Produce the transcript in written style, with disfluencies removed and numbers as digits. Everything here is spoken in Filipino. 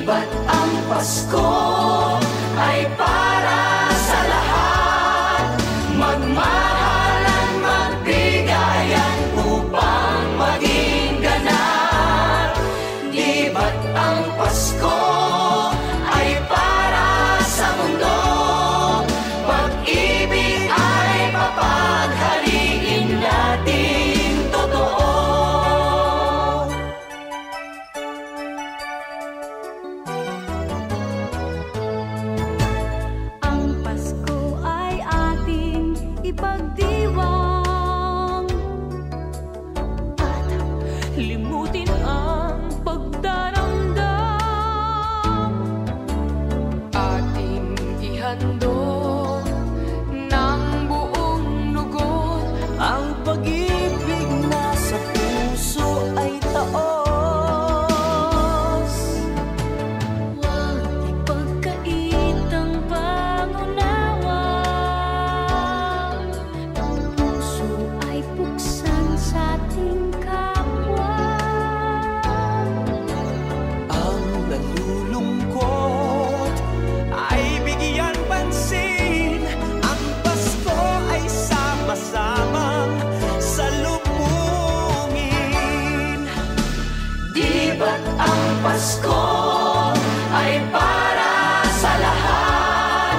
ba't ang Pasko ay para sa lahat? Magmahalan, magbigayan upang maging ganap. Di ba't ang Pasko ay para sa mundo? Pag-ibig ay papaghariin natin totoo. Ang Pasko ay ating ipagdiwang at limutin ang pagdaramdam. Ating ihandog ng buong lugod Ang pag-ibig na sa puso ay taos. Huwag ipagkait ang pangunawa. Ang puso ay buksan sa ating kapwa. Ang nalulungkot ay bigyan pansin. Ang Pasko ay sama-samang salubungin. Di ba't ang Pasko ay para sa lahat?